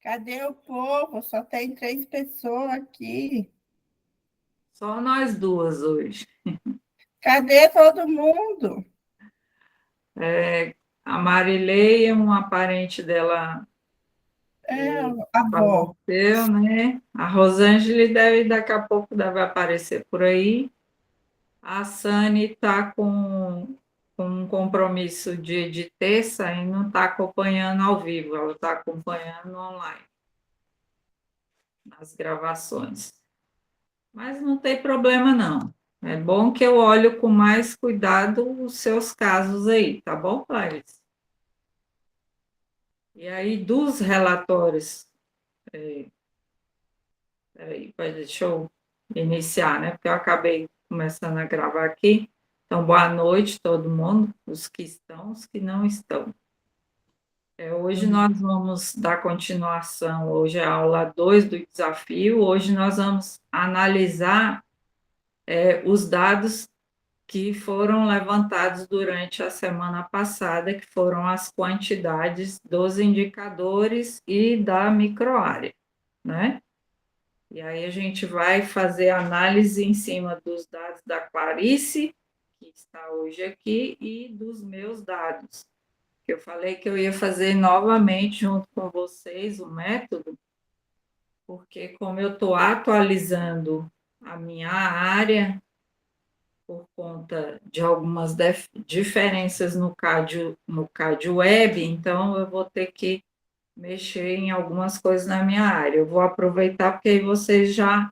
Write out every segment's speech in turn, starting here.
Cadê o povo? Só tem 3 pessoas aqui. Só nós duas hoje. Cadê todo mundo? É, a Marilei, uma parente dela, É, é, a avó. faleceu, né? A Rosângela daqui a pouco deve aparecer por aí. A Sani está com um compromisso de terça e não está acompanhando ao vivo, ela está acompanhando online, nas gravações. Mas não tem problema, não. É bom que eu olho com mais cuidado os seus casos aí, tá bom, Clarice? E aí, dos relatórios, peraí, deixa eu iniciar, né? Porque eu acabei começando a gravar aqui. Então, boa noite, todo mundo, os que estão, os que não estão. Hoje nós vamos dar continuação, hoje é a aula 2 do desafio. Hoje nós vamos analisar os dados que foram levantados durante a semana passada, que foram as quantidades dos indicadores e da microárea, né? E aí a gente vai fazer análise em cima dos dados da Clarice, que está hoje aqui, e dos meus dados, que eu falei que eu ia fazer novamente junto com vocês o método, porque como eu estou atualizando a minha área, por conta de algumas diferenças no CAD Web, então eu vou ter que mexer em algumas coisas na minha área. Eu vou aproveitar porque aí vocês já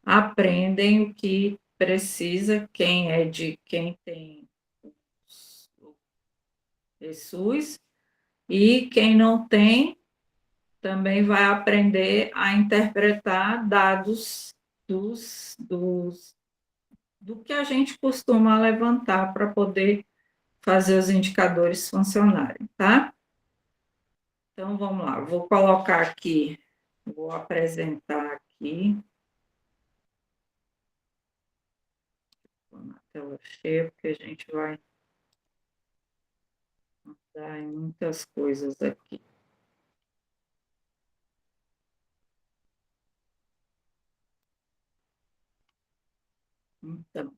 aprendem o que precisa, quem tem o SUS, e quem não tem também vai aprender a interpretar dados do que a gente costuma levantar para poder fazer os indicadores funcionarem, tá? Então, vamos lá, vou colocar aqui, vou apresentar aqui, na tela cheia, porque a gente vai dar em muitas coisas aqui. Então,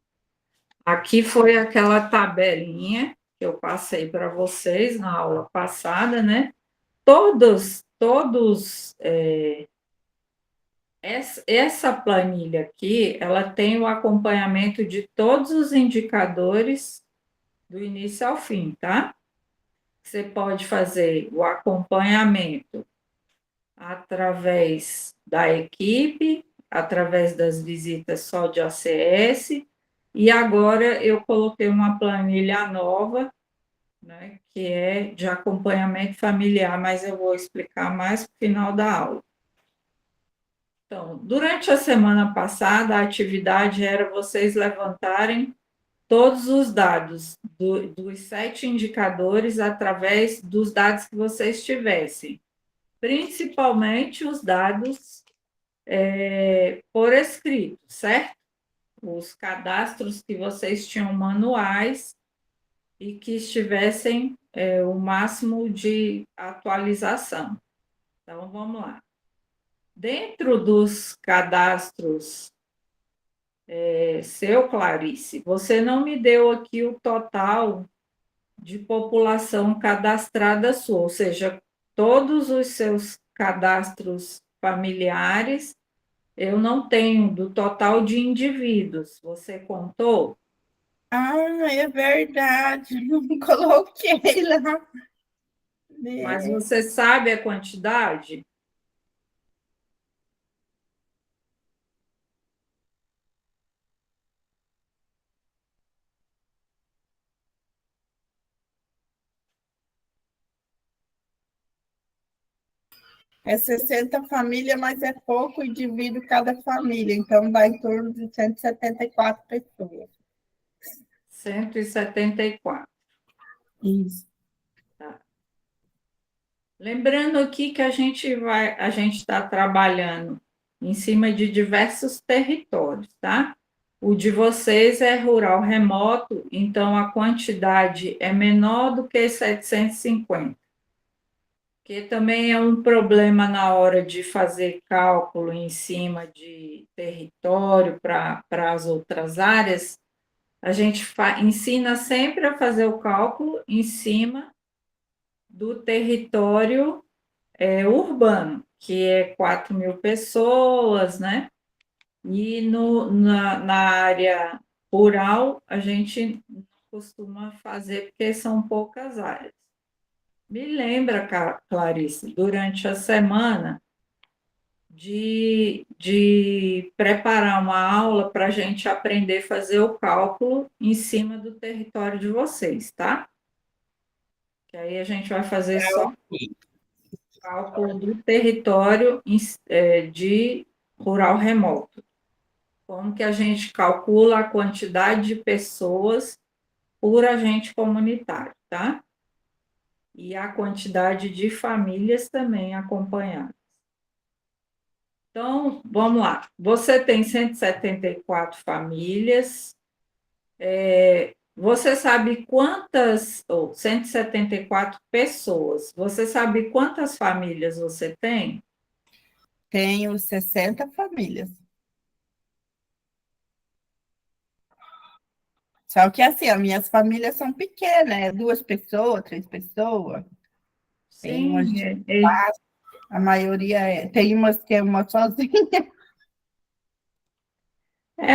aqui foi aquela tabelinha que eu passei para vocês na aula passada, né? Todos, essa planilha aqui, ela tem o acompanhamento de todos os indicadores do início ao fim, tá? Você pode fazer o acompanhamento através da equipe, através das visitas só de ACS, e agora eu coloquei uma planilha nova, né, que é de acompanhamento familiar, mas eu vou explicar mais no final da aula. Então, durante a semana passada, a atividade era vocês levantarem todos os dados dos 7 indicadores através dos dados que vocês tivessem, principalmente os dados por escrito, certo? Os cadastros que vocês tinham manuais e que estivessem o máximo de atualização. Então, vamos lá. Dentro dos cadastros seu, Clarice, você não me deu aqui o total de população cadastrada sua, ou seja, todos os seus cadastros familiares, eu não tenho do total de indivíduos. Você contou? Ah, é verdade. Não coloquei lá. Mas Né? você sabe a quantidade? É 60 famílias, mas é pouco e divido cada família. Então, dá em torno de 174 pessoas. 174. Isso. Tá. Lembrando aqui que a gente está trabalhando em cima de diversos territórios, tá? O de vocês é rural remoto, então a quantidade é menor do que 750. porque também é um problema na hora de fazer cálculo em cima de território para as outras áreas, a gente ensina sempre a fazer o cálculo em cima do território urbano, que é 4.000 pessoas, né? E na área rural, a gente não costuma fazer, porque são poucas áreas. Me lembra, Clarice, durante a semana, de preparar uma aula para a gente aprender a fazer o cálculo em cima do território de vocês, tá? Que aí a gente vai fazer só o cálculo do território de rural remoto. Como que a gente calcula a quantidade de pessoas por agente comunitário, tá? E a quantidade de famílias também acompanhadas. Então, vamos lá. Você tem 174 famílias. Você sabe quantas, ou 174 pessoas, você sabe quantas famílias você tem? Tenho 60 famílias. Só que assim, as minhas famílias são pequenas, é 2 pessoas, 3 pessoas. Tem umas Sim, de quatro, a maioria tem umas que é uma sozinha.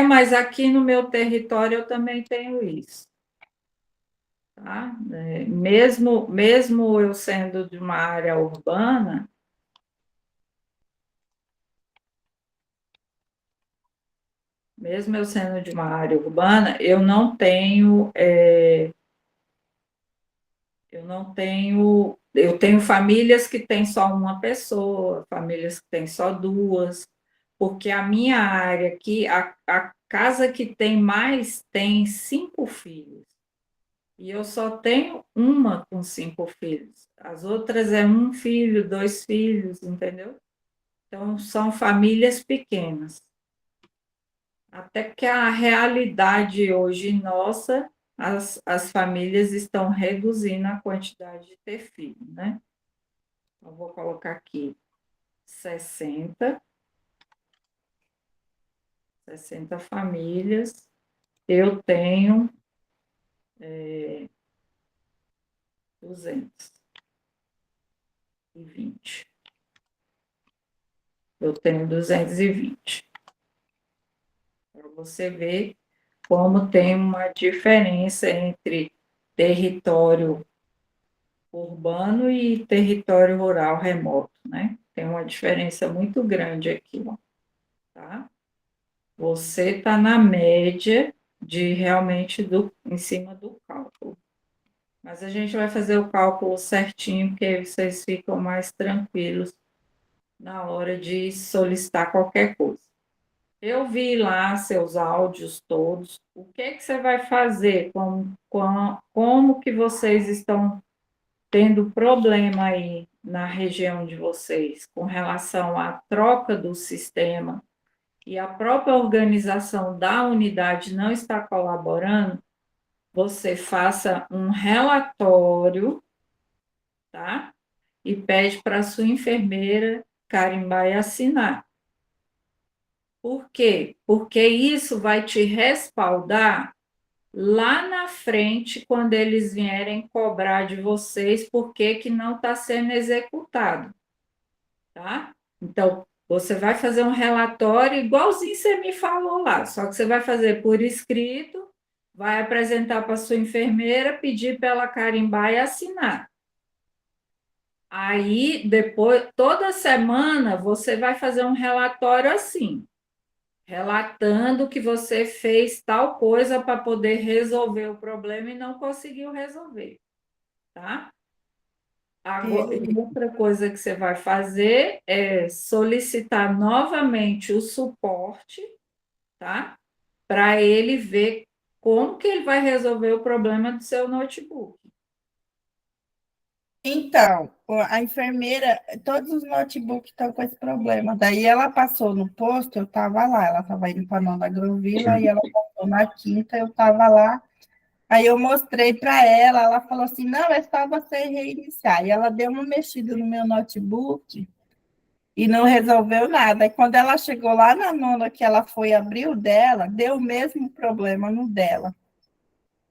mas aqui no meu território eu também tenho isso, tá? Mesmo eu sendo de uma área urbana, mesmo eu sendo de uma área urbana, eu tenho famílias que têm só uma pessoa, famílias que têm só duas, porque a minha área aqui, a casa que tem mais tem 5 filhos. E eu só tenho uma com 5 filhos. As outras é um filho, 2 filhos, entendeu? Então, são famílias pequenas. Até que a realidade hoje nossa, as famílias estão reduzindo a quantidade de ter filho, né? Eu vou colocar aqui 60 famílias. Eu tenho 220. Eu tenho 220. Para você ver como tem uma diferença entre território urbano e território rural remoto, né? Tem uma diferença muito grande aqui, ó, tá? Você está na média de realmente em cima do cálculo. Mas a gente vai fazer o cálculo certinho, porque aí vocês ficam mais tranquilos na hora de solicitar qualquer coisa. Eu vi lá seus áudios todos. O que é que você vai fazer? Como que vocês estão tendo problema aí na região de vocês com relação à troca do sistema e a própria organização da unidade não está colaborando? Você faça um relatório, tá? E pede para a sua enfermeira carimbar e assinar. Por quê? Porque isso vai te respaldar lá na frente, quando eles vierem cobrar de vocês por que não está sendo executado, tá? Então, você vai fazer um relatório igualzinho você me falou lá, só que você vai fazer por escrito, vai apresentar para a sua enfermeira, pedir para ela carimbar e assinar. Aí, depois, toda semana, você vai fazer um relatório assim, relatando que você fez tal coisa para poder resolver o problema e não conseguiu resolver, tá? Agora, outra coisa que você vai fazer é solicitar novamente o suporte, tá? Para ele ver como que ele vai resolver o problema do seu notebook. Então, a enfermeira, todos os notebooks estão com esse problema. Daí ela passou no posto, eu estava lá, ela estava indo para a Nova Granvila, e ela passou na quinta, eu estava lá. Aí eu mostrei para ela falou assim, não, é só você reiniciar. E ela deu uma mexida no meu notebook e não resolveu nada. E quando ela chegou lá na nona, que ela foi abrir o dela, deu o mesmo problema no dela.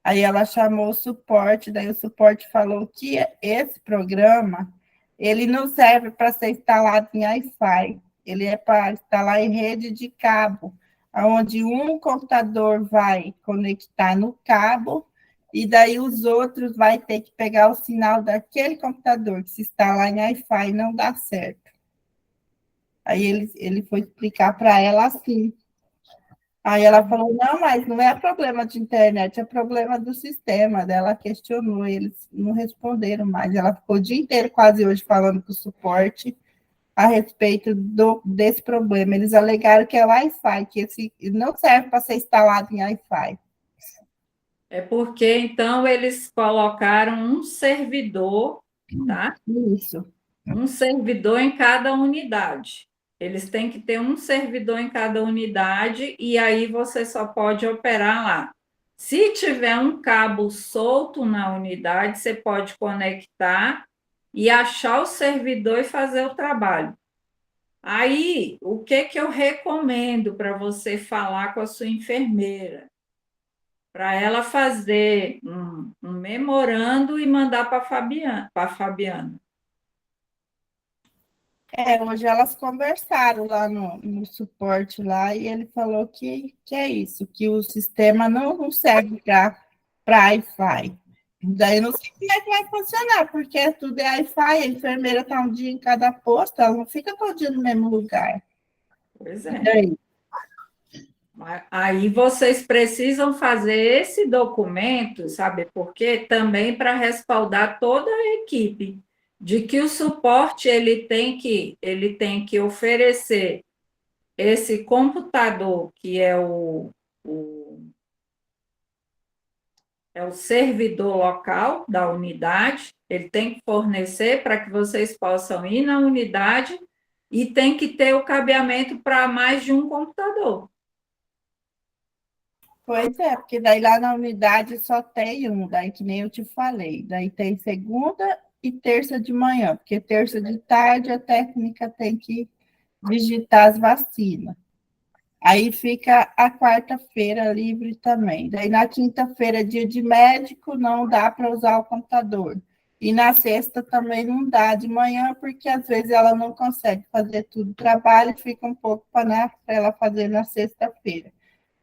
Aí ela chamou o suporte, daí o suporte falou que esse programa, ele não serve para ser instalado em Wi-Fi, ele é para instalar em rede de cabo, onde um computador vai conectar no cabo e daí os outros vai ter que pegar o sinal daquele computador que se instalar em Wi-Fi não dá certo. Aí ele foi explicar para ela assim. Aí ela falou, não, mas não é problema de internet, é problema do sistema. Daí ela questionou, eles não responderam mais. Ela ficou o dia inteiro quase hoje falando com o suporte a respeito desse problema. Eles alegaram que é Wi-Fi, que esse não serve para ser instalado em Wi-Fi. É porque, então, eles colocaram um servidor, tá? Isso. Um servidor em cada unidade. Eles têm que ter um servidor em cada unidade e aí você só pode operar lá. Se tiver um cabo solto na unidade, você pode conectar e achar o servidor e fazer o trabalho. Aí, o que que eu recomendo para você falar com a sua enfermeira? Para ela fazer um memorando e mandar para a Fabiana. Hoje elas conversaram lá no suporte lá e ele falou que é isso, que o sistema não serve para Wi-Fi. Daí não sei como é que vai funcionar, porque tudo é Wi-Fi, a enfermeira está um dia em cada posto, ela não fica todo dia no mesmo lugar. Pois E é. daí? Aí vocês precisam fazer esse documento, sabe por quê? Também para respaldar toda a equipe, de que o suporte ele tem que oferecer esse computador, que é o servidor local da unidade, ele tem que fornecer para que vocês possam ir na unidade e tem que ter o cabeamento para mais de um computador. Pois é, porque daí lá na unidade só tem um, daí que nem eu te falei. Daí tem segunda e terça de manhã, porque terça de tarde a técnica tem que digitar as vacinas. Aí fica a quarta-feira livre também. Daí na quinta-feira, dia de médico, não dá para usar o computador. E na sexta também não dá de manhã, porque às vezes ela não consegue fazer tudo o trabalho, fica um pouco para ela fazer na sexta-feira.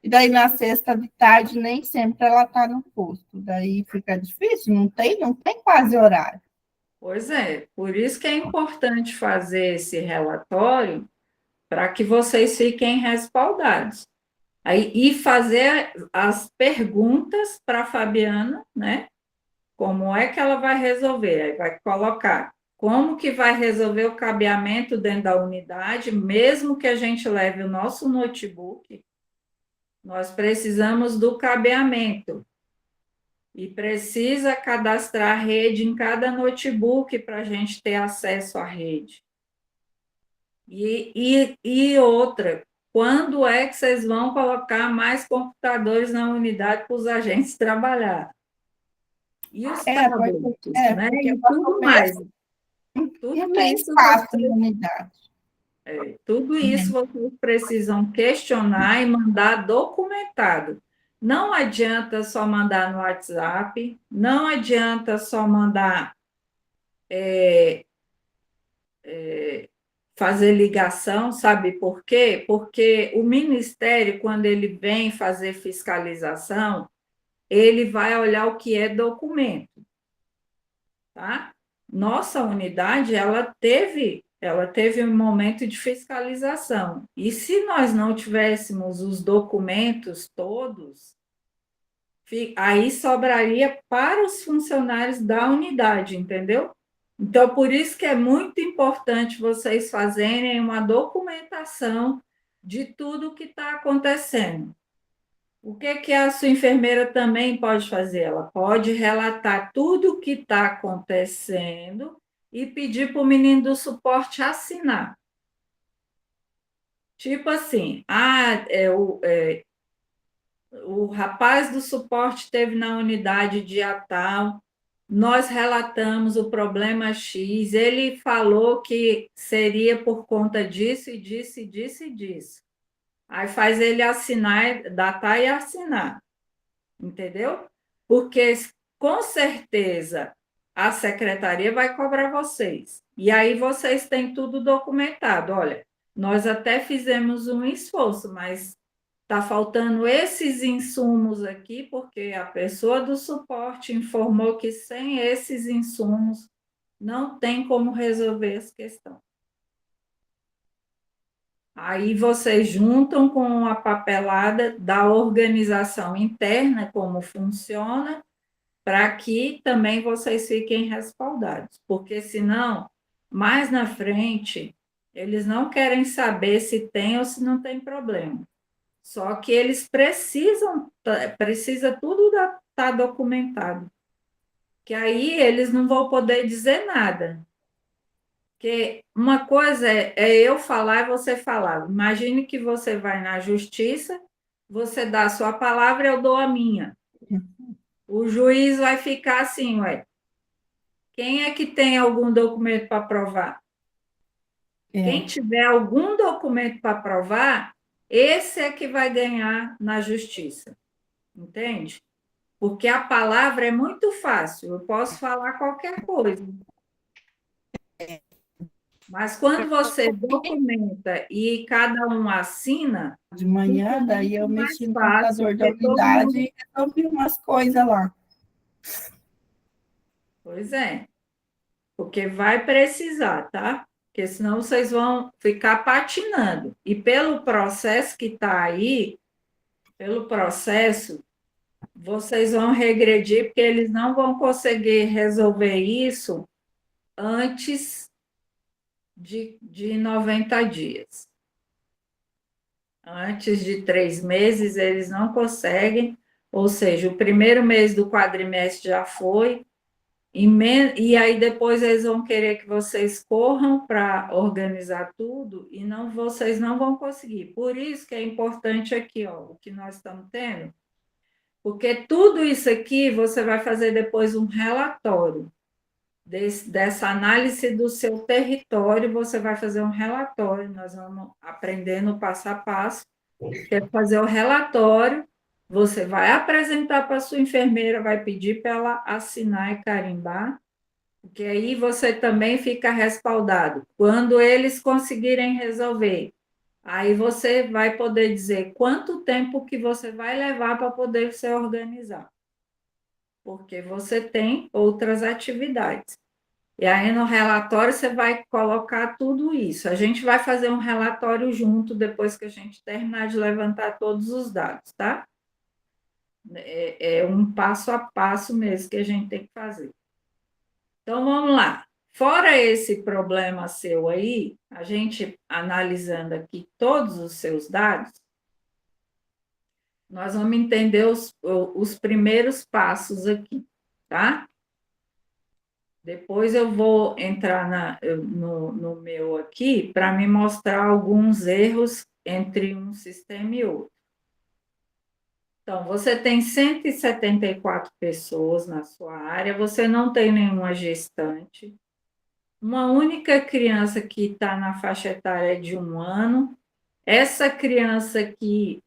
E daí na sexta de tarde nem sempre ela está no posto. Daí fica difícil, não tem quase horário. Pois é, por isso que é importante fazer esse relatório para que vocês fiquem respaldados. Aí, e fazer as perguntas para a Fabiana, né? Como é que ela vai resolver? Aí vai colocar como que vai resolver o cabeamento dentro da unidade, mesmo que a gente leve o nosso notebook, nós precisamos do cabeamento. E precisa cadastrar a rede em cada notebook para a gente ter acesso à rede. E outra, quando é que vocês vão colocar mais computadores na unidade para os agentes trabalhar? E os tablets, né? Porque E para tudo mais. começo não Tudo tem isso espaço na unidade. tudo isso vocês precisam questionar e mandar documentado. Não adianta só mandar no WhatsApp, não adianta só mandar fazer ligação, sabe por quê? Porque o Ministério, quando ele vem fazer fiscalização, ele vai olhar o que é documento, tá? Nossa unidade, ela teve um momento de fiscalização. E se nós não tivéssemos os documentos todos, aí sobraria para os funcionários da unidade, entendeu? Então, por isso que é muito importante vocês fazerem uma documentação de tudo o que está acontecendo. O que a sua enfermeira também pode fazer? Ela pode relatar tudo o que está acontecendo e pedir para o menino do suporte assinar. Tipo assim, o rapaz do suporte teve na unidade dia tal, nós relatamos o problema X, ele falou que seria por conta disso e disso e disso e disso. Aí faz ele assinar, datar e assinar, entendeu? Porque com certeza a secretaria vai cobrar vocês. E aí vocês têm tudo documentado. Olha, nós até fizemos um esforço, mas está faltando esses insumos aqui, porque a pessoa do suporte informou que sem esses insumos não tem como resolver essa questão. Aí vocês juntam com a papelada da organização interna, como funciona, para que também vocês fiquem respaldados, porque senão, mais na frente, eles não querem saber se tem ou se não tem problema. Só que eles precisa tudo estar documentado, que aí eles não vão poder dizer nada. Porque uma coisa é eu falar e você falar. Imagine que você vai na justiça, você dá a sua palavra, eu dou a minha. O juiz vai ficar assim, ué, quem é que tem algum documento para provar? Quem tiver algum documento para provar, esse é que vai ganhar na justiça. Entende? Porque a palavra é muito fácil, eu posso falar qualquer coisa. Mas quando você documenta e cada um assina, De fica manhã, daí muito eu mais mexi no fácil, computador da porque todo unidade mundo. e resolvi umas coisas lá. Pois é, porque vai precisar, tá? Porque senão vocês vão ficar patinando. E pelo processo que está aí, pelo processo, vocês vão regredir, porque eles não vão conseguir resolver isso antes de 90 dias. Antes de 3 meses, eles não conseguem, ou seja, o primeiro mês do quadrimestre já foi, e aí depois eles vão querer que vocês corram para organizar tudo, e não, vocês não vão conseguir. Por isso que é importante aqui, ó, o que nós estamos tendo, porque tudo isso aqui você vai fazer depois um relatório. Dessa análise do seu território, você vai fazer um relatório, nós vamos aprendendo passo a passo, que é fazer o relatório, você vai apresentar para a sua enfermeira, vai pedir para ela assinar e carimbar, porque aí você também fica respaldado. Quando eles conseguirem resolver, aí você vai poder dizer quanto tempo que você vai levar para poder se organizar, porque você tem outras atividades. E aí no relatório você vai colocar tudo isso. A gente vai fazer um relatório junto depois que a gente terminar de levantar todos os dados, tá? É um passo a passo mesmo que a gente tem que fazer. Então vamos lá. Fora esse problema seu aí, a gente analisando aqui todos os seus dados, nós vamos entender os primeiros passos aqui, tá? Depois eu vou entrar no meu aqui para me mostrar alguns erros entre um sistema e outro. Então, você tem 174 pessoas na sua área, você não tem nenhuma gestante, uma única criança que está na faixa etária de 1 ano. Essa criança aqui,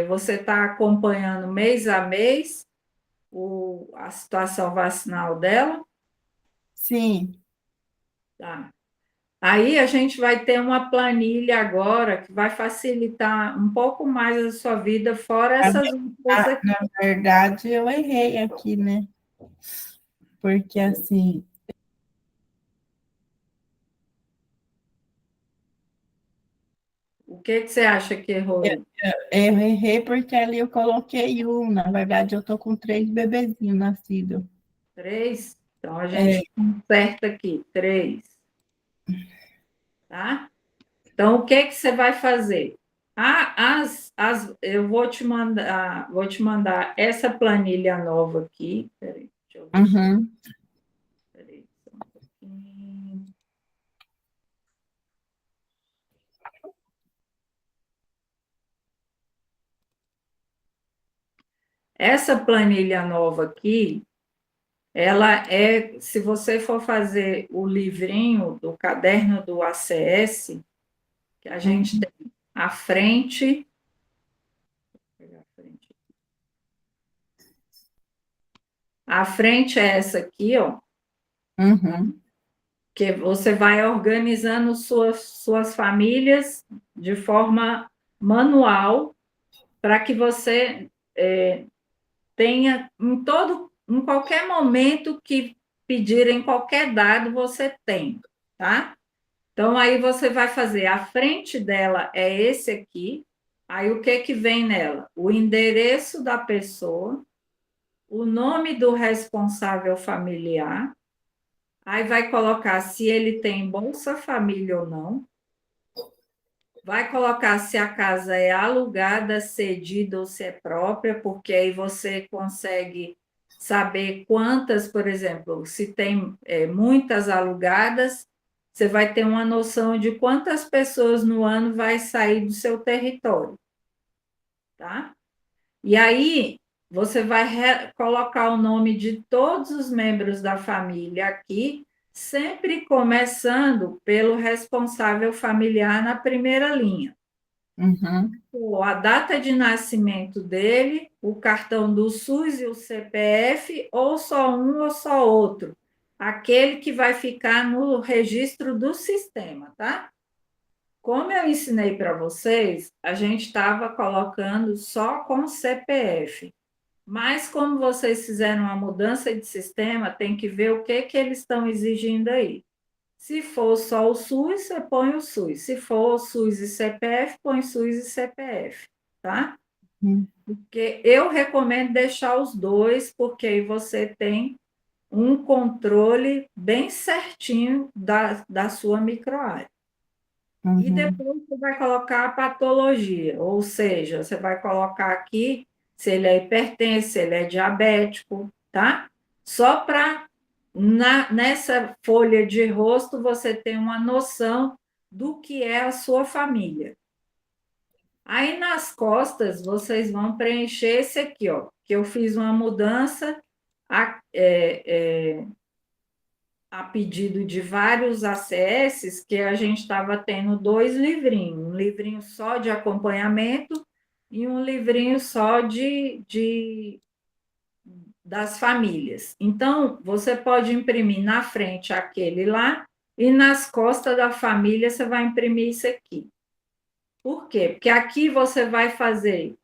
você está acompanhando mês a mês a situação vacinal dela? Sim. Tá. Aí a gente vai ter uma planilha agora que vai facilitar um pouco mais a sua vida, fora essas outras aqui. Na verdade, eu errei aqui, né? Porque assim, O que que você acha que errou aí? eu errei porque ali eu coloquei um. Na verdade, eu tô com 3 bebezinhos nascidos. 3? Então a gente conserta aqui, 3, tá? Então o que que você vai fazer? Eu vou te mandar essa planilha nova aqui. Peraí, deixa eu ver. Uhum. Peraí, só um pouquinho. Essa planilha nova aqui, ela é, se você for fazer o livrinho do caderno do ACS, que a gente tem à frente, a frente é essa aqui, ó, Uhum. que você vai organizando suas famílias de forma manual para que você tenha em qualquer momento que pedirem qualquer dado, você tem, tá? Então, aí você vai fazer, a frente dela é esse aqui, aí o que que vem nela? O endereço da pessoa, o nome do responsável familiar, aí vai colocar se ele tem Bolsa Família ou não, vai colocar se a casa é alugada, cedida ou se é própria, porque aí você consegue saber quantas, por exemplo, se tem muitas alugadas, você vai ter uma noção de quantas pessoas no ano vai sair do seu território, tá? E aí você vai colocar o nome de todos os membros da família aqui, sempre começando pelo responsável familiar na primeira linha. Uhum. A data de nascimento dele, o cartão do SUS e o CPF, ou só um ou só outro. Aquele que vai ficar no registro do sistema, tá? Como eu ensinei para vocês, a gente estava colocando só com CPF. Mas como vocês fizeram uma mudança de sistema, tem que ver o que que eles estão exigindo aí. Se for só o SUS, você põe o SUS. Se for o SUS e CPF, põe SUS e CPF, tá? Uhum. Porque eu recomendo deixar os dois, porque aí você tem um controle bem certinho da sua microárea. E Uhum. depois você vai colocar a patologia, ou seja, você vai colocar aqui se ele é hipertenso, se ele é diabético, tá? Só para nessa folha de rosto você ter uma noção do que é a sua família. Aí nas costas vocês vão preencher esse aqui, ó, que eu fiz uma mudança a pedido de vários ACS, que a gente estava tendo dois livrinhos, um livrinho só de acompanhamento e um livrinho só das famílias. Então, você pode imprimir na frente aquele lá e nas costas da família você vai imprimir isso aqui. Por quê? Porque aqui você vai fazer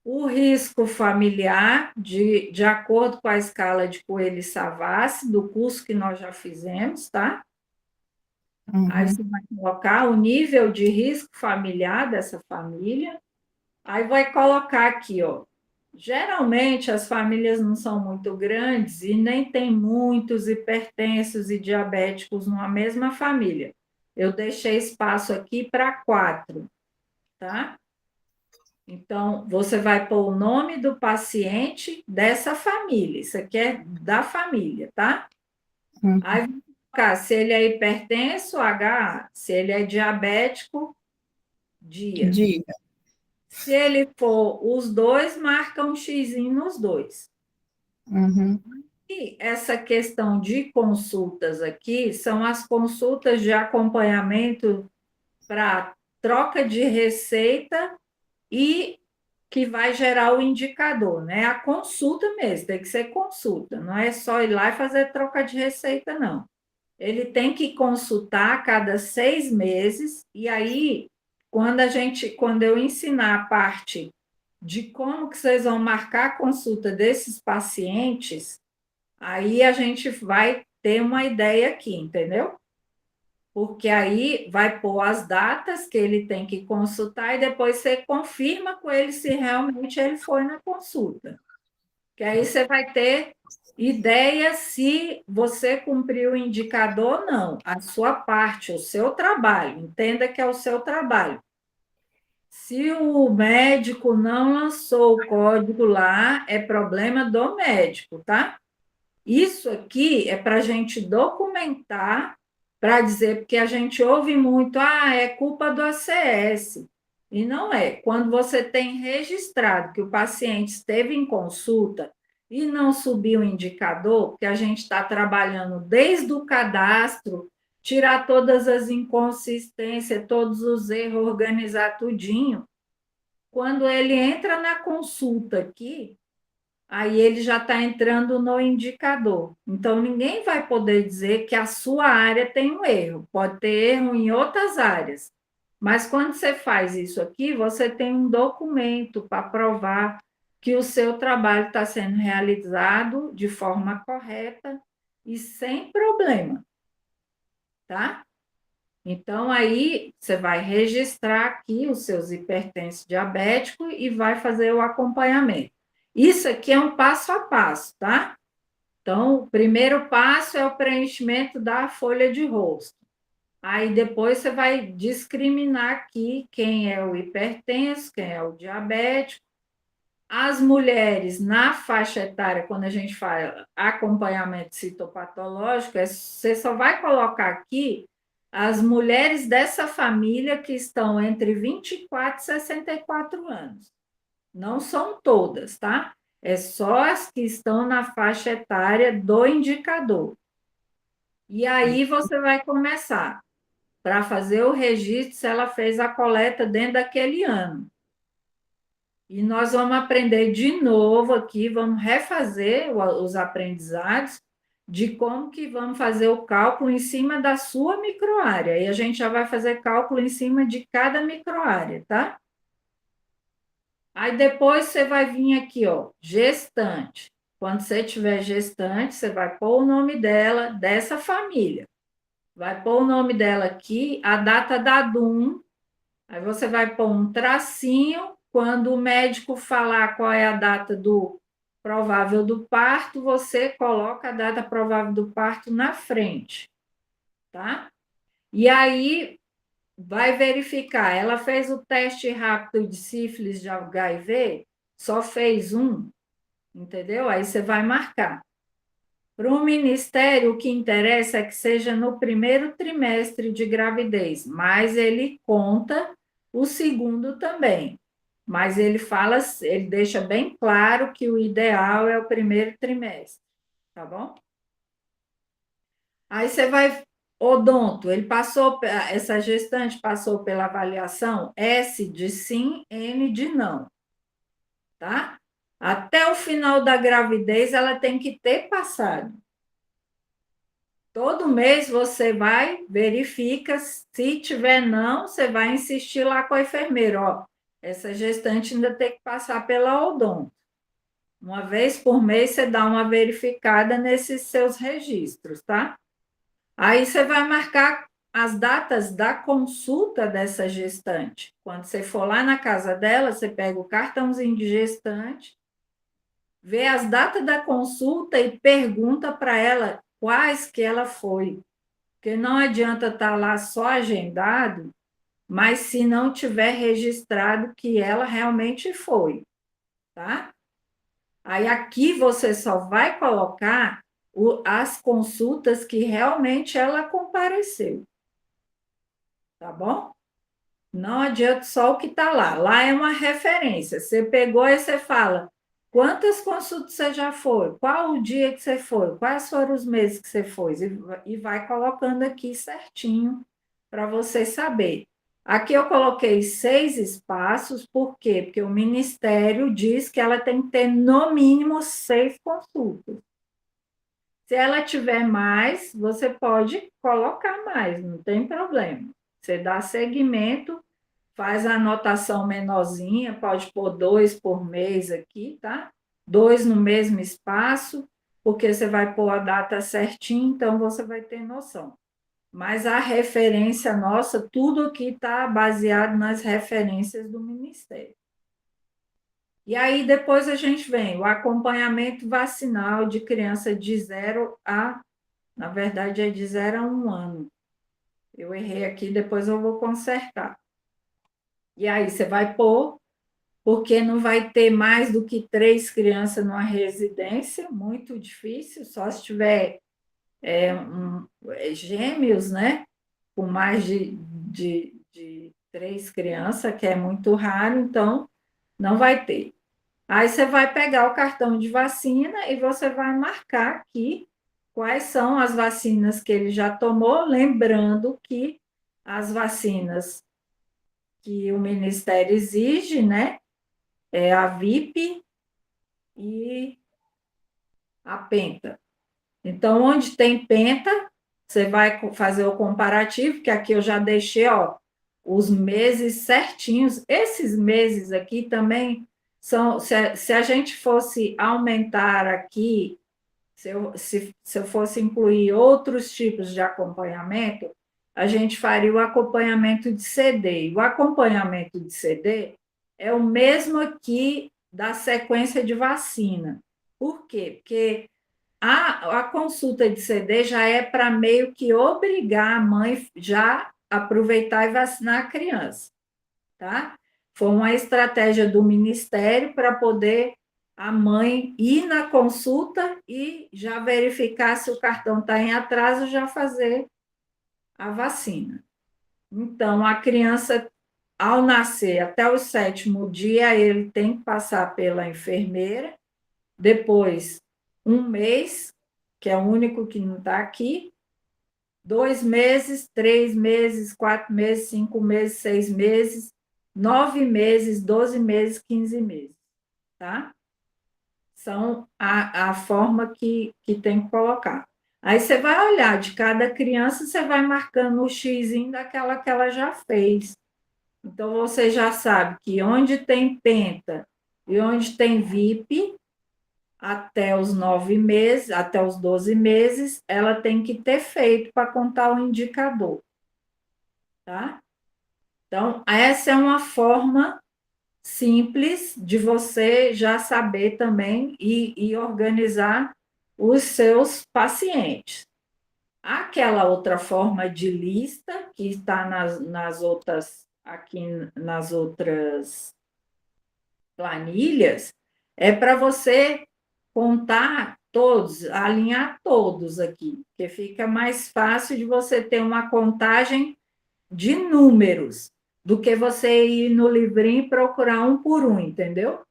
o risco familiar de acordo com a escala de Coelho-Savassi, do curso que nós já fizemos, tá? Aí Uhum. você vai colocar o nível de risco familiar dessa família. Aí vai colocar aqui, ó. Geralmente as famílias não são muito grandes e nem tem muitos hipertensos e diabéticos numa mesma família. Eu deixei espaço aqui para 4, tá? Então, você vai pôr o nome do paciente dessa família. Isso aqui é da família, tá? Uhum. Aí vai colocar se ele é hipertenso, HA, se ele é diabético, dia. Diga. Se ele for os dois, marca um xizinho nos dois. Uhum. E essa questão de consultas aqui são as consultas de acompanhamento para troca de receita e que vai gerar o indicador, né? A consulta mesmo, tem que ser consulta, não é só ir lá e fazer troca de receita, não. Ele tem que consultar a cada 6 meses, e aí, quando eu ensinar a parte de como que vocês vão marcar a consulta desses pacientes, aí a gente vai ter uma ideia aqui, entendeu? Porque aí vai pôr as datas que ele tem que consultar e depois você confirma com ele se realmente ele foi na consulta. Que aí você vai ter ideia se você cumpriu o indicador ou não, a sua parte, o seu trabalho. Entenda que é o seu trabalho. Se o médico não lançou o código lá, é problema do médico, tá? Isso aqui é para a gente documentar, para dizer, porque a gente ouve muito, é culpa do ACS. E não é. Quando você tem registrado que o paciente esteve em consulta e não subiu o indicador, que a gente está trabalhando desde o cadastro, tirar todas as inconsistências, todos os erros, organizar tudinho. Quando ele entra na consulta aqui, aí ele já está entrando no indicador. Então, ninguém vai poder dizer que a sua área tem um erro. Pode ter erro em outras áreas. Mas quando você faz isso aqui, você tem um documento para provar que o seu trabalho está sendo realizado de forma correta e sem problema, tá? Então, aí você vai registrar aqui os seus hipertensos diabéticos e vai fazer o acompanhamento. Isso aqui é um passo a passo, tá? Então, o primeiro passo é o preenchimento da folha de rosto. Aí depois você vai discriminar aqui quem é o hipertenso, quem é o diabético. As mulheres na faixa etária, quando a gente fala acompanhamento citopatológico, você só vai colocar aqui as mulheres dessa família que estão entre 24 e 64 anos. Não são todas, tá? É só as que estão na faixa etária do indicador. E aí você vai começar para fazer o registro se ela fez a coleta dentro daquele ano. E nós vamos aprender de novo aqui, vamos refazer os aprendizados de como que vamos fazer o cálculo em cima da sua microárea. E a gente já vai fazer cálculo em cima de cada microárea, tá? Aí depois você vai vir aqui, ó, gestante. Quando você tiver gestante, você vai pôr o nome dela, dessa família. Vai pôr o nome dela aqui, a data da DUM. Aí você vai pôr um tracinho. Quando o médico falar qual é a data do provável do parto, você coloca a data provável do parto na frente, tá? E aí vai verificar. Ela fez o teste rápido de sífilis de HIV, só fez um, entendeu? Aí você vai marcar. Para o Ministério, o que interessa é que seja no primeiro trimestre de gravidez, mas ele conta o segundo também. Mas ele fala, ele deixa bem claro que o ideal é o primeiro trimestre, tá bom? Aí você vai, odonto, ele passou, essa gestante passou pela avaliação S de sim, N de não, tá? Até o final da gravidez ela tem que ter passado. Todo mês você vai, verifica, se tiver não, você vai insistir lá com a enfermeira, ó, essa gestante ainda tem que passar pela odonto. Uma vez por mês você dá uma verificada nesses seus registros, tá? Aí você vai marcar as datas da consulta dessa gestante. Quando você for lá na casa dela, você pega o cartãozinho de gestante, vê as datas da consulta e pergunta para ela quais que ela foi. Porque não adianta estar lá só agendado, mas se não tiver registrado que ela realmente foi, tá? Aí aqui você só vai colocar as consultas que realmente ela compareceu, tá bom? Não adianta só o que está lá. Lá é uma referência. Você pegou e você fala quantas consultas você já foi, qual o dia que você foi, quais foram os meses que você foi, e vai colocando aqui certinho para você saber. Aqui eu coloquei 6 espaços, por quê? Porque o Ministério diz que ela tem que ter no mínimo 6 consultas. Se ela tiver mais, você pode colocar mais, não tem problema. Você dá seguimento, faz a anotação menorzinha, pode pôr 2 por mês aqui, tá? 2 no mesmo espaço, porque você vai pôr a data certinho, então você vai ter noção. Mas a referência nossa, tudo aqui está baseado nas referências do Ministério. E aí depois a gente vem o acompanhamento vacinal de criança de 0 a, na verdade, é de 0 a 1 ano. Eu errei aqui, depois eu vou consertar. E aí você vai pôr, porque não vai ter mais do que 3 crianças numa residência, muito difícil, só se tiver gêmeos, né? Com mais de 3 crianças, que é muito raro, então não vai ter. Aí você vai pegar o cartão de vacina e você vai marcar aqui quais são as vacinas que ele já tomou, lembrando que as vacinas que o Ministério exige, né, é a VIP e a Penta. Então, onde tem Penta, você vai fazer o comparativo, que aqui eu já deixei, ó, os meses certinhos. Esses meses aqui também são, se a gente fosse aumentar aqui, se eu fosse incluir outros tipos de acompanhamento, a gente faria o acompanhamento de CD. O acompanhamento de CD é o mesmo aqui da sequência de vacina. Por quê? Porque a consulta de CD já é para meio que obrigar a mãe já aproveitar e vacinar a criança, tá? Foi uma estratégia do Ministério para poder a mãe ir na consulta e já verificar se o cartão está em atraso, já fazer a vacina. Então, a criança, ao nascer, até o 7º dia, ele tem que passar pela enfermeira, depois 1 mês, que é o único que não está aqui, 2 meses, 3 meses, 4 meses, 5 meses, 6 meses, 9 meses, 12 meses, 15 meses, tá? São a forma que tem que colocar. Aí você vai olhar de cada criança, você vai marcando o xizinho daquela que ela já fez. Então, você já sabe que onde tem penta e onde tem VIP, até os 9 meses, até os 12 meses, ela tem que ter feito para contar o indicador, tá? Então, essa é uma forma simples de você já saber também e organizar os seus pacientes. Aquela outra forma de lista que está nas outras, aqui nas outras planilhas, é para você contar todos, alinhar todos aqui, porque fica mais fácil de você ter uma contagem de números do que você ir no livrinho e procurar um por um, entendeu?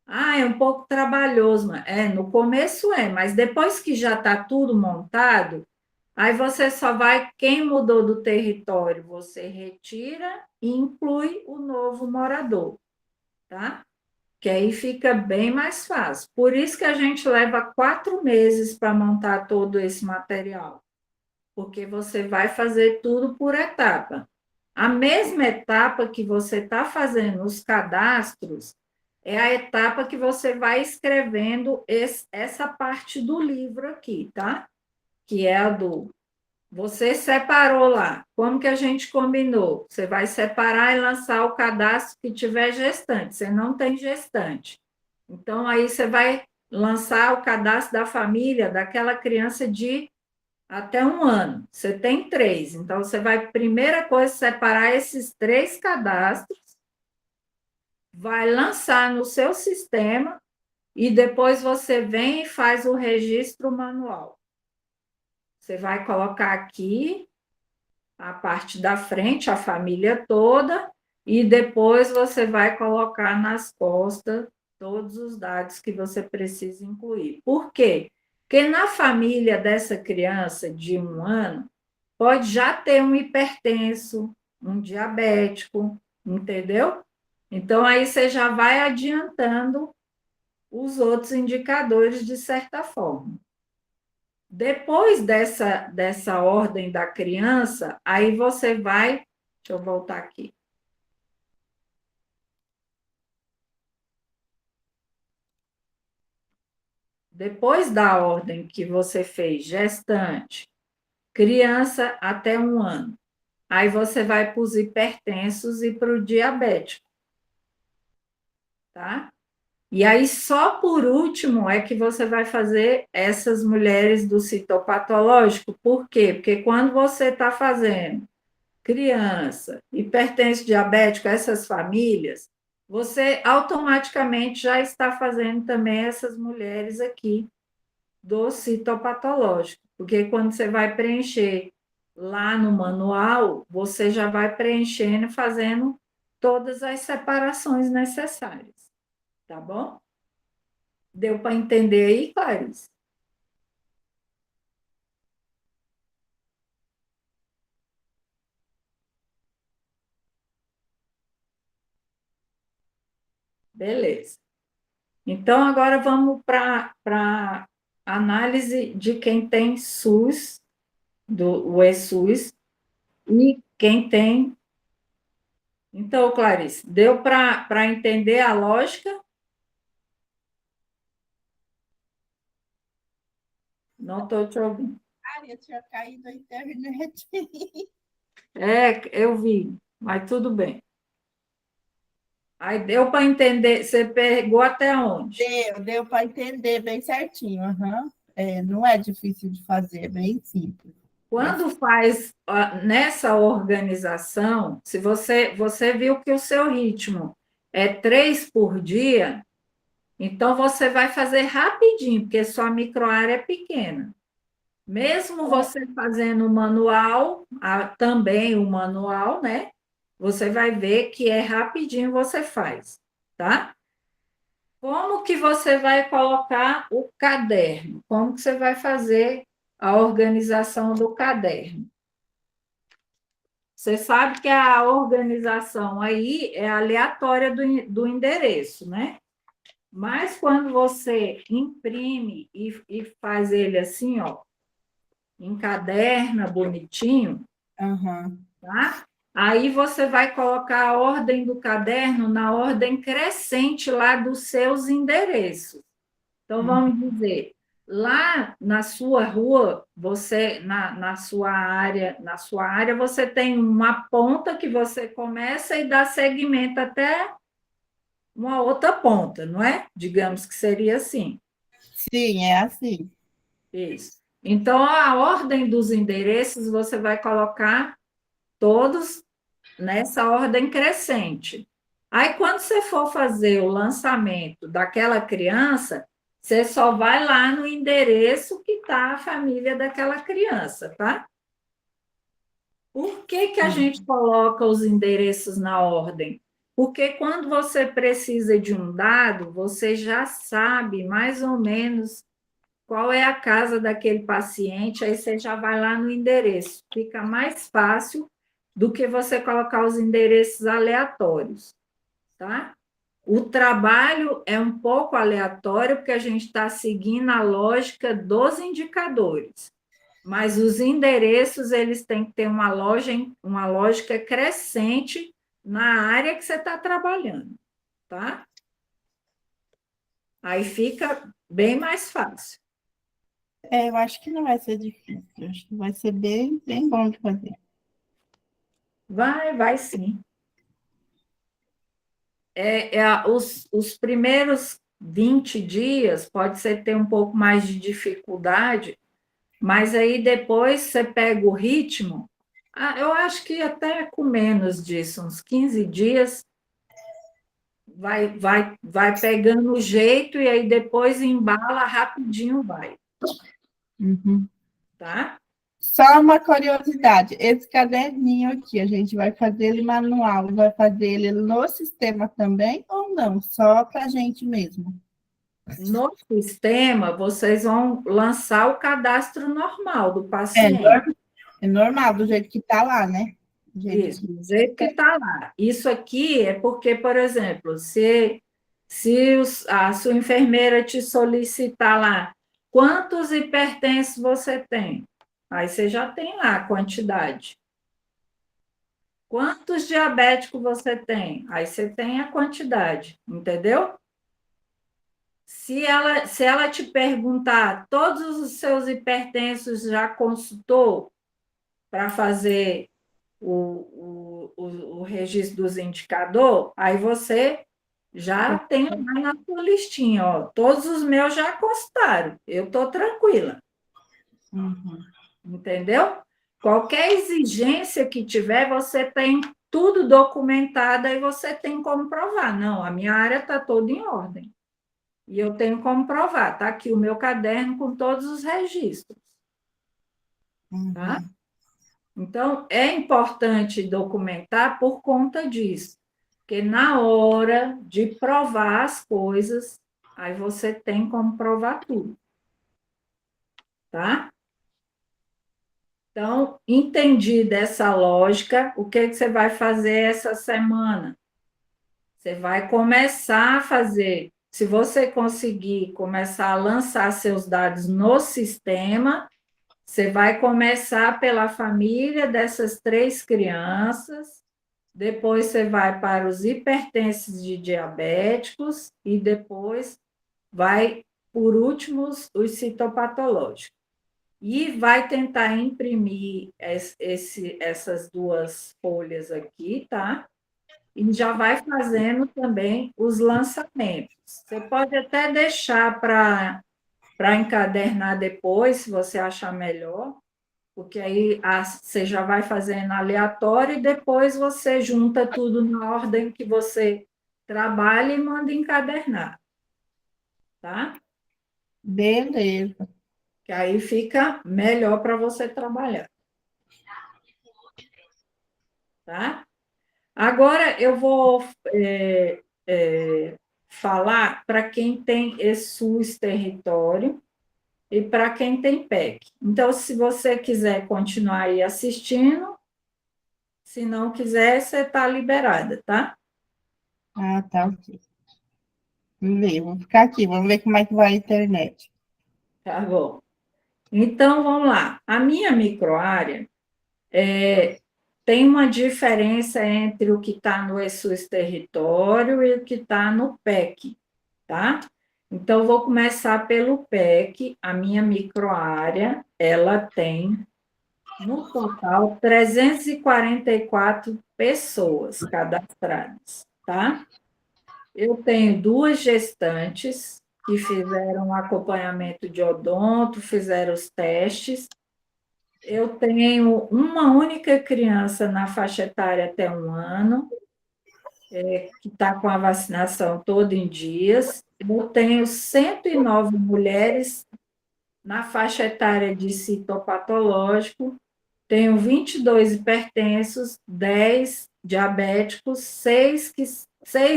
Ah, é um pouco trabalhoso, no começo mas depois que já está tudo montado, aí você só vai, quem mudou do território, você retira e inclui o novo morador, tá? Que aí fica bem mais fácil. Por isso que a gente leva 4 meses para montar todo esse material, porque você vai fazer tudo por etapa. A mesma etapa que você está fazendo os cadastros é a etapa que você vai escrevendo essa parte do livro aqui, tá? Que é a do você separou lá. Como que a gente combinou? Você vai separar e lançar o cadastro que tiver gestante. Você não tem gestante. Então, aí você vai lançar o cadastro da família daquela criança de até 1 ano. Você tem 3. Então, você vai, primeira coisa, separar esses 3 cadastros, vai lançar no seu sistema e depois você vem e faz o registro manual. Você vai colocar aqui a parte da frente, a família toda, e depois você vai colocar nas costas todos os dados que você precisa incluir. Por quê? Porque na família dessa criança de 1 ano, pode já ter um hipertenso, um diabético, entendeu? Então, aí você já vai adiantando os outros indicadores de certa forma. Depois dessa ordem da criança, aí você vai. Deixa eu voltar aqui. Depois da ordem que você fez, gestante, criança até 1 ano, aí você vai para os hipertensos e para o diabético, tá? E aí, só por último, é que você vai fazer essas mulheres do citopatológico. Por quê? Porque quando você está fazendo criança, hipertenso, diabético, essas famílias, você automaticamente já está fazendo também essas mulheres aqui do citopatológico, porque quando você vai preencher lá no manual, você já vai preenchendo, fazendo todas as separações necessárias, tá bom? Deu para entender aí, Clarice? Beleza. Então, agora vamos para análise de quem tem SUS, o ESUS, e quem tem. Então, Clarice, deu para entender a lógica? Não estou te ouvindo. Ai, eu tinha caído a internet. É, eu vi, mas tudo bem. Aí deu para entender, você pegou até onde? Deu para entender bem certinho. Aham. É, não é difícil de fazer, é bem simples. Quando faz nessa organização, se você viu que o seu ritmo é 3 por dia, então você vai fazer rapidinho, porque sua microárea é pequena. Mesmo você fazendo o manual, também o manual, né? Você vai ver que é rapidinho você faz, tá? Como que você vai colocar o caderno? Como que você vai fazer a organização do caderno? Você sabe que a organização aí é aleatória do endereço, né? Mas quando você imprime e faz ele assim, ó, encaderna bonitinho, Aham. tá? Aí você vai colocar a ordem do caderno na ordem crescente lá dos seus endereços. Então, vamos dizer, lá na sua rua, você, na sua área, você tem uma ponta que você começa e dá seguimento até uma outra ponta, não é? Digamos que seria assim. Sim, é assim. Isso. Então, a ordem dos endereços você vai colocar todos nessa ordem crescente. Aí, quando você for fazer o lançamento daquela criança, você só vai lá no endereço que está a família daquela criança, tá? Por que que a gente coloca os endereços na ordem? Porque quando você precisa de um dado, você já sabe mais ou menos qual é a casa daquele paciente, aí você já vai lá no endereço. Fica mais fácil do que você colocar os endereços aleatórios, tá? O trabalho é um pouco aleatório, porque a gente está seguindo a lógica dos indicadores. Mas os endereços, eles têm que ter uma lógica crescente na área que você está trabalhando, tá? Aí fica bem mais fácil. É, eu acho que não vai ser difícil. Eu acho que vai ser bem, bem bom de fazer. Vai sim. Os primeiros 20 dias pode ser ter um pouco mais de dificuldade, mas aí depois você pega o ritmo. Eu acho que até com menos disso, uns 15 dias, vai pegando o jeito e aí depois embala rapidinho, vai, Uhum. tá? Só uma curiosidade, esse caderninho aqui, a gente vai fazer ele manual, vai fazer ele no sistema também ou não? Só para a gente mesmo? No sistema, vocês vão lançar o cadastro normal do É, paciente. é normal, do jeito que está lá, né? Do jeito Isso, que... do jeito que está lá. Isso aqui é porque, por exemplo, se a sua enfermeira te solicitar lá, quantos hipertensos você tem? Aí você já tem lá a quantidade. Quantos diabéticos você tem? Aí você tem a quantidade, entendeu? Se ela te perguntar, todos os seus hipertensos já consultou para fazer o registro dos indicadores, aí você já tem lá na sua listinha, ó. Todos os meus já constaram, eu estou tranquila, Uhum. entendeu? Qualquer exigência que tiver, você tem tudo documentado e você tem como provar. Não, a minha área está toda em ordem. E eu tenho como provar. Está aqui o meu caderno com todos os registros. Tá? Uhum. Então, é importante documentar por conta disso, porque na hora de provar as coisas, aí você tem como provar tudo, tá? Então, entendi dessa lógica, o que que você vai fazer essa semana? Você vai começar a fazer, se você conseguir começar a lançar seus dados no sistema, você vai começar pela família dessas 3 crianças, depois você vai para os hipertensos e diabéticos e depois vai, por último, os citopatológicos. E vai tentar imprimir essas 2 folhas aqui, tá? E já vai fazendo também os lançamentos. Você pode até deixar para encadernar depois, se você achar melhor, porque aí você já vai fazendo aleatório e depois você junta tudo na ordem que você trabalha e manda encadernar, tá? Beleza. Que aí fica melhor para você trabalhar, tá? Agora eu vou falar para quem tem esse SUS território e para quem tem PEC. Então, se você quiser continuar aí assistindo, se não quiser, você está liberada, tá? Ah, tá, ok. Beleza, vou ficar aqui, vamos ver como é que vai a internet. Tá bom. Então, vamos lá. A minha microárea tem uma diferença entre o que está no ESUS território e o que está no PEC, tá? Então, vou começar pelo PEC. A minha microárea, ela tem, no total, 344 pessoas cadastradas, tá? Eu tenho 2 gestantes que fizeram acompanhamento de odonto, fizeram os testes. Eu tenho uma única criança na faixa etária até 1 ano, que está com a vacinação toda em dias. Eu tenho 109 mulheres na faixa etária de citopatológico, tenho 22 hipertensos, 10 diabéticos, 6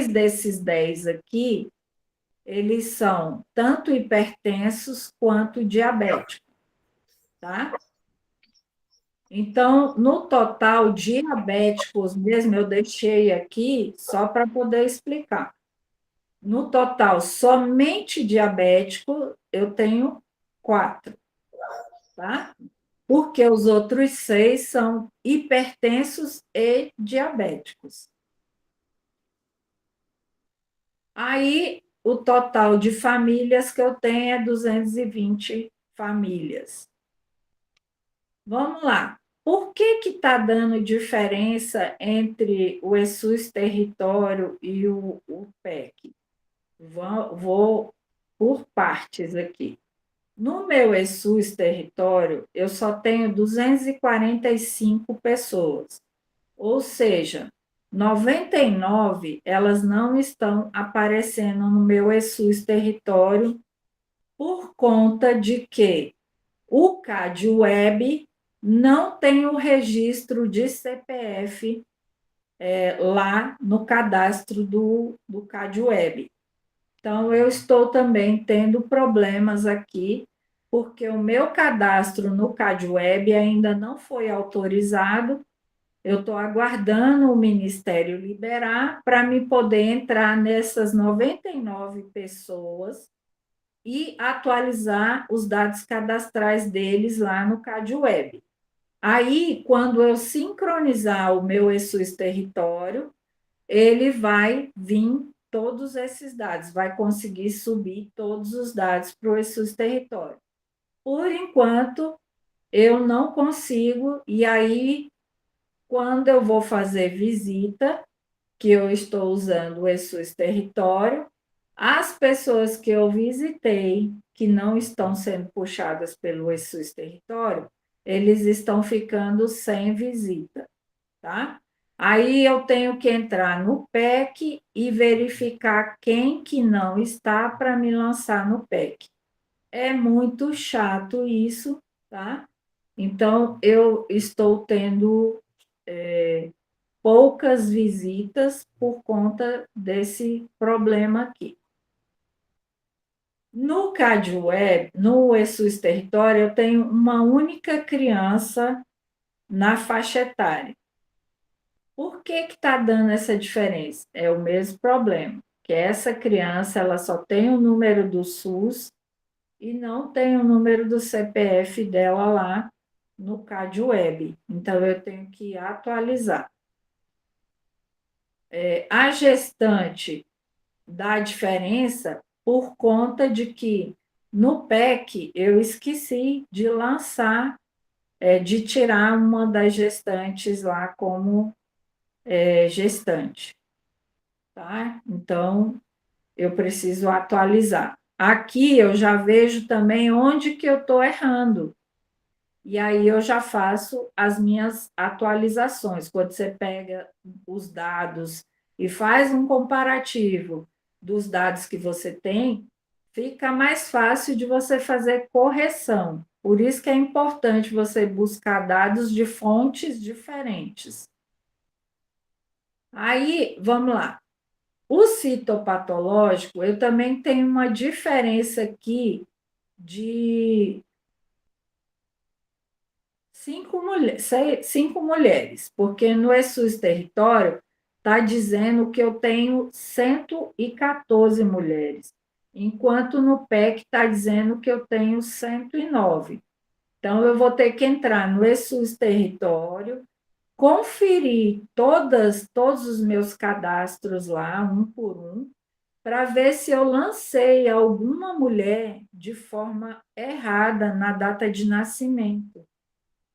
desses 10 aqui, eles são tanto hipertensos quanto diabéticos, tá? Então, no total, diabéticos mesmo, eu deixei aqui só para poder explicar. No total, somente diabético, eu tenho 4, tá? Porque os outros 6 são hipertensos e diabéticos. Aí, o total de famílias que eu tenho é 220 famílias. Vamos lá. Por que está dando diferença entre o ESUS território e o PEC? Vou por partes aqui. No meu ESUS território, eu só tenho 245 pessoas, ou seja, 99 elas não estão aparecendo no meu ESUS território por conta de que o CAD Web não tem o registro de CPF lá no cadastro do CAD Web. Então, eu estou também tendo problemas aqui, porque o meu cadastro no CAD Web ainda não foi autorizado. Eu estou aguardando o Ministério liberar para me poder entrar nessas 99 pessoas e atualizar os dados cadastrais deles lá no CAD Web. Aí, quando eu sincronizar o meu ESUS território, ele vai vir todos esses dados, vai conseguir subir todos os dados para o ESUS território. Por enquanto, eu não consigo, e aí, quando eu vou fazer visita, que eu estou usando o ESUS território, as pessoas que eu visitei, que não estão sendo puxadas pelo ESUS território, eles estão ficando sem visita, tá? Aí eu tenho que entrar no PEC e verificar quem que não está para me lançar no PEC. É muito chato isso, tá? Então, eu estou tendo poucas visitas por conta desse problema aqui. No CadWeb, no ESUS Território, eu tenho uma única criança na faixa etária. Por que está dando essa diferença? É o mesmo problema, que essa criança ela só tem o número do SUS e não tem o número do CPF dela lá no CadWeb. Então, eu tenho que atualizar. A gestante dá diferença por conta de que no PEC eu esqueci de lançar, de tirar uma das gestantes lá como gestante, tá? Então, eu preciso atualizar. Aqui eu já vejo também onde que eu estou errando. E aí eu já faço as minhas atualizações. Quando você pega os dados e faz um comparativo dos dados que você tem, fica mais fácil de você fazer correção. Por isso que é importante você buscar dados de fontes diferentes. Aí, vamos lá. O citopatológico, eu também tenho uma diferença aqui de cinco mulheres, porque no ESUS Território está dizendo que eu tenho 114 mulheres, enquanto no PEC está dizendo que eu tenho 109. Então, eu vou ter que entrar no ESUS Território, conferir todos os meus cadastros lá, um por um, para ver se eu lancei alguma mulher de forma errada na data de nascimento,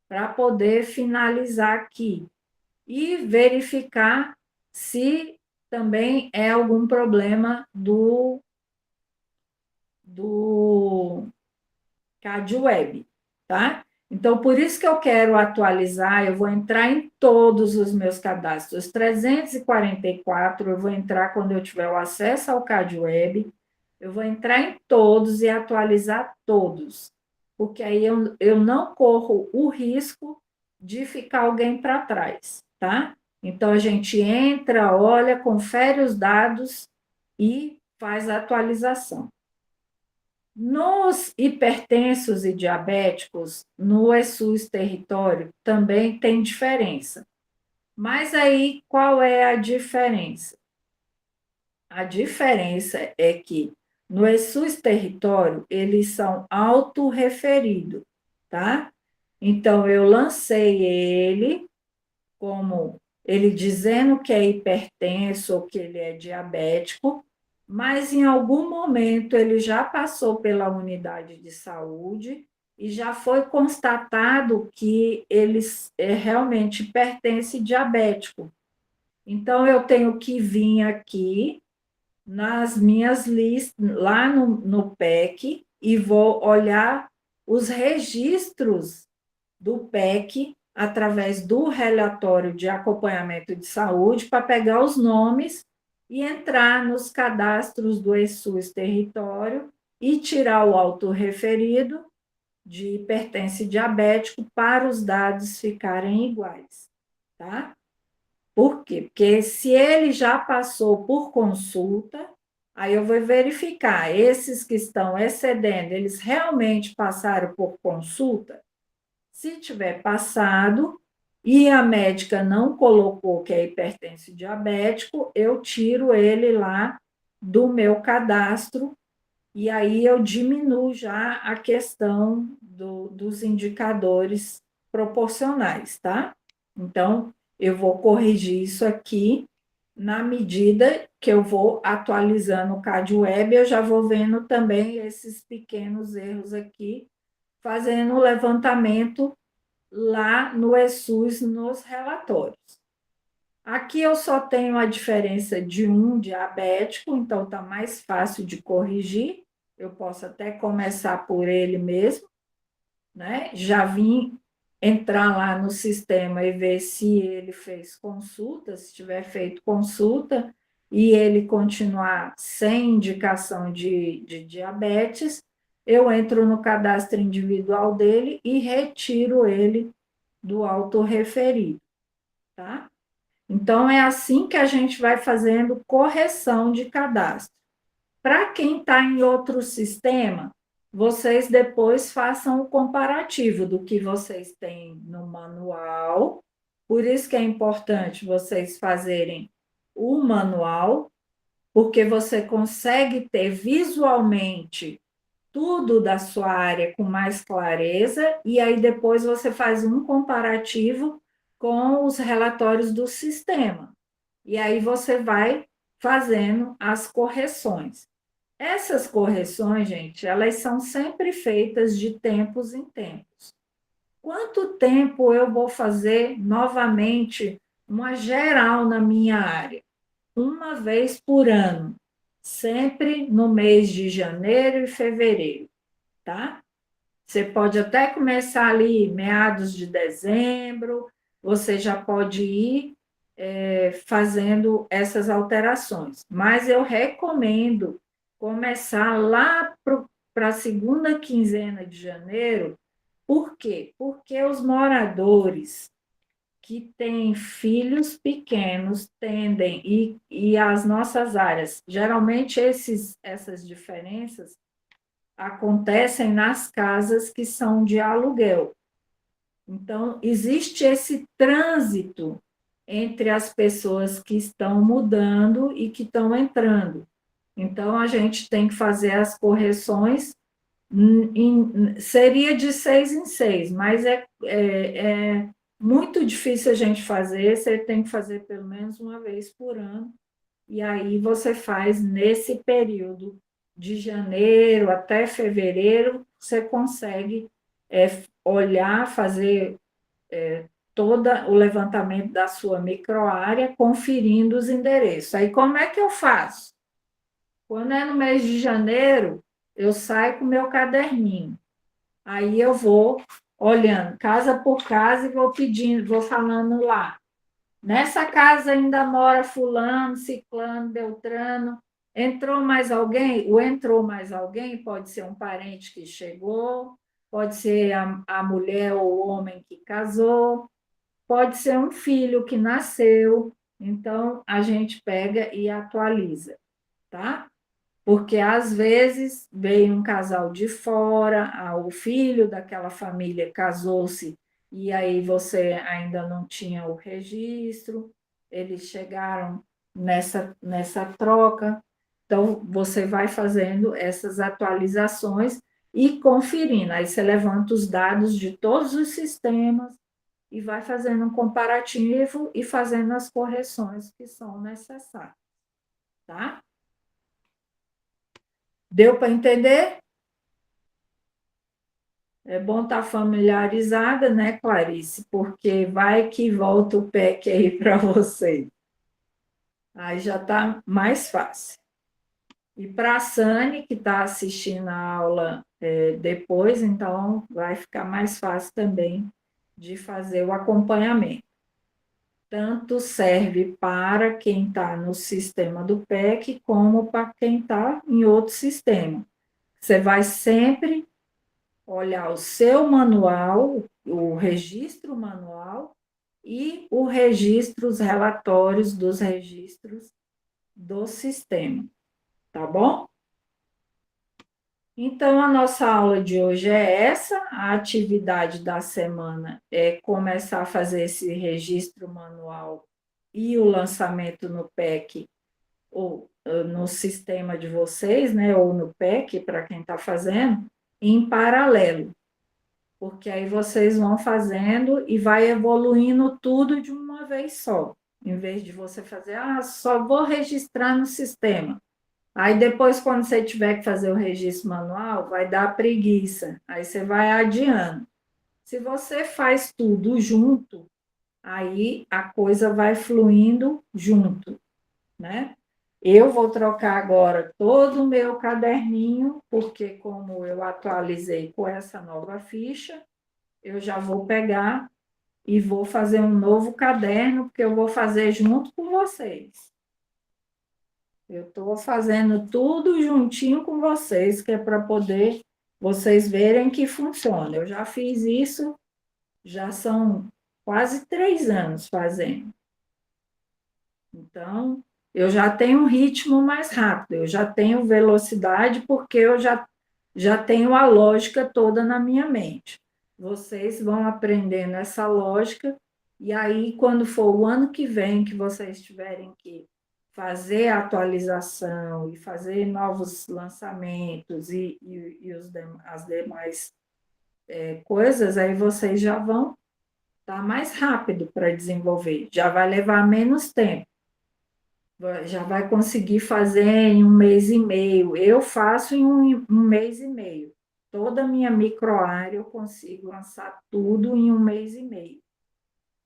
para poder finalizar aqui e verificar se também é algum problema do CadWeb, tá? Então, por isso que eu quero atualizar, eu vou entrar em todos os meus cadastros. 344, eu vou entrar quando eu tiver o acesso ao CadWeb, eu vou entrar em todos e atualizar todos, porque aí eu não corro o risco de ficar alguém para trás, tá? Então, a gente entra, olha, confere os dados e faz a atualização. Nos hipertensos e diabéticos, no ESUS Território, também tem diferença. Mas aí, qual é a diferença? A diferença é que no ESUS Território, eles são autorreferidos, tá? Então, eu lancei ele como ele dizendo que é hipertenso ou que ele é diabético, mas em algum momento ele já passou pela unidade de saúde e já foi constatado que ele realmente pertence diabético. Então, eu tenho que vir aqui nas minhas listas, lá no PEC, e vou olhar os registros do PEC através do relatório de acompanhamento de saúde para pegar os nomes e entrar nos cadastros do ESUS Território e tirar o autorreferido de hipertenso e diabético para os dados ficarem iguais, tá? Por quê? Porque se ele já passou por consulta, aí eu vou verificar, esses que estão excedendo, eles realmente passaram por consulta? Se tiver passado e a médica não colocou que é hipertenso diabético, eu tiro ele lá do meu cadastro e aí eu diminuo já a questão dos indicadores proporcionais, tá? Então, eu vou corrigir isso aqui na medida que eu vou atualizando o CadWeb, eu já vou vendo também esses pequenos erros aqui, fazendo o levantamento lá no ESUS nos relatórios. Aqui eu só tenho a diferença de um diabético, então está mais fácil de corrigir. Eu posso até começar por ele mesmo, né? Já vim entrar lá no sistema e ver se ele fez consulta, se tiver feito consulta e ele continuar sem indicação de diabetes, eu entro no cadastro individual dele e retiro ele do autorreferido, tá? Então, é assim que a gente vai fazendo correção de cadastro. Para quem está em outro sistema, vocês depois façam o comparativo do que vocês têm no manual. Por isso que é importante vocês fazerem o manual, porque você consegue ter visualmente tudo da sua área com mais clareza, e aí depois você faz um comparativo com os relatórios do sistema. E aí você vai fazendo as correções. Essas correções, gente, elas são sempre feitas de tempos em tempos. Quanto tempo eu vou fazer novamente uma geral na minha área? Uma vez por ano, sempre no mês de janeiro e fevereiro, tá? Você pode até começar ali meados de dezembro, você já pode ir fazendo essas alterações. Mas eu recomendo começar lá para a segunda quinzena de janeiro. Por quê? Porque os moradores que têm filhos pequenos tendem, e as nossas áreas, geralmente essas diferenças acontecem nas casas que são de aluguel. Então, existe esse trânsito entre as pessoas que estão mudando e que estão entrando. Então, a gente tem que fazer as correções, seria de 6 em 6, mas é muito difícil a gente fazer, você tem que fazer pelo menos uma vez por ano, e aí você faz nesse período de janeiro até fevereiro, você consegue olhar, fazer todo o levantamento da sua microárea, conferindo os endereços. Aí, como é que eu faço? Quando é no mês de janeiro, eu saio com o meu caderninho. Aí eu vou olhando casa por casa e vou pedindo, vou falando lá. Nessa casa ainda mora fulano, ciclano, beltrano. Entrou mais alguém? O entrou mais alguém pode ser um parente que chegou, pode ser a mulher ou o homem que casou, pode ser um filho que nasceu. Então, a gente pega e atualiza, tá? Porque às vezes veio um casal de fora, o filho daquela família casou-se e aí você ainda não tinha o registro, eles chegaram nessa troca. Então, você vai fazendo essas atualizações e conferindo. Aí você levanta os dados de todos os sistemas e vai fazendo um comparativo e fazendo as correções que são necessárias, tá? Deu para entender? É bom estar familiarizada, né, Clarice? Porque vai que volta o PEC aí para você. Aí já está mais fácil. E para a Sani, que está assistindo a aula depois, então vai ficar mais fácil também de fazer o acompanhamento. Tanto serve para quem está no sistema do PEC, como para quem está em outro sistema. Você vai sempre olhar o seu manual, o registro manual e o registro, os relatórios dos registros do sistema, tá bom? Então, a nossa aula de hoje é essa. A atividade da semana é começar a fazer esse registro manual e o lançamento no PEC, ou no sistema de vocês, né, ou no PEC, para quem está fazendo, em paralelo. Porque aí vocês vão fazendo e vai evoluindo tudo de uma vez só. Em vez de você fazer, só vou registrar no sistema. Aí depois, quando você tiver que fazer o registro manual, vai dar preguiça. Aí você vai adiando. Se você faz tudo junto, aí a coisa vai fluindo junto, né? Eu vou trocar agora todo o meu caderninho, porque como eu atualizei com essa nova ficha, eu já vou pegar e vou fazer um novo caderno, porque eu vou fazer junto com vocês. Eu estou fazendo tudo juntinho com vocês, que é para poder vocês verem que funciona. Eu já fiz isso, já são quase 3 anos fazendo. Então, eu já tenho um ritmo mais rápido, eu já tenho velocidade, porque eu já tenho a lógica toda na minha mente. Vocês vão aprendendo essa lógica, e aí, quando for o ano que vem que vocês tiverem que fazer a atualização e fazer novos lançamentos as demais coisas, aí vocês já vão estar mais rápido para desenvolver, já vai levar menos tempo, já vai conseguir fazer em 1 mês e meio. Eu faço em um mês e meio. Toda a minha microárea eu consigo lançar tudo em 1 mês e meio,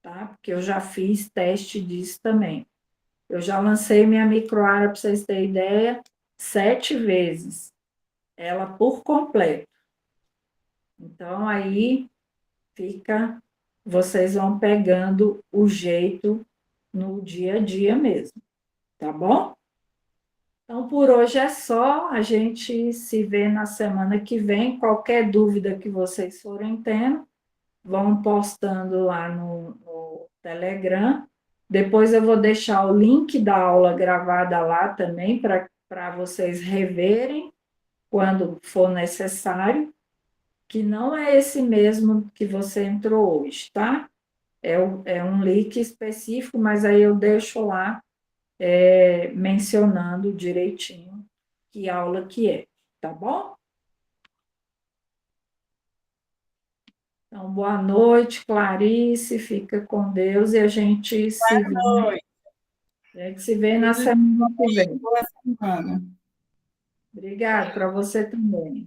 tá? Porque eu já fiz teste disso também. Eu já lancei minha microárea, para vocês terem ideia, 7 vezes, ela por completo. Então, aí vocês vão pegando o jeito no dia a dia mesmo, tá bom? Então, por hoje é só. A gente se vê na semana que vem. Qualquer dúvida que vocês forem tendo, vão postando lá no Telegram. Depois eu vou deixar o link da aula gravada lá também, para vocês reverem quando for necessário, que não é esse mesmo que você entrou hoje, tá? É um link específico, mas aí eu deixo lá mencionando direitinho que aula que é, tá bom? Então, boa noite, Clarice, fica com Deus e Boa a gente se vê na noite, semana que vem. boa semana. Obrigada para você também.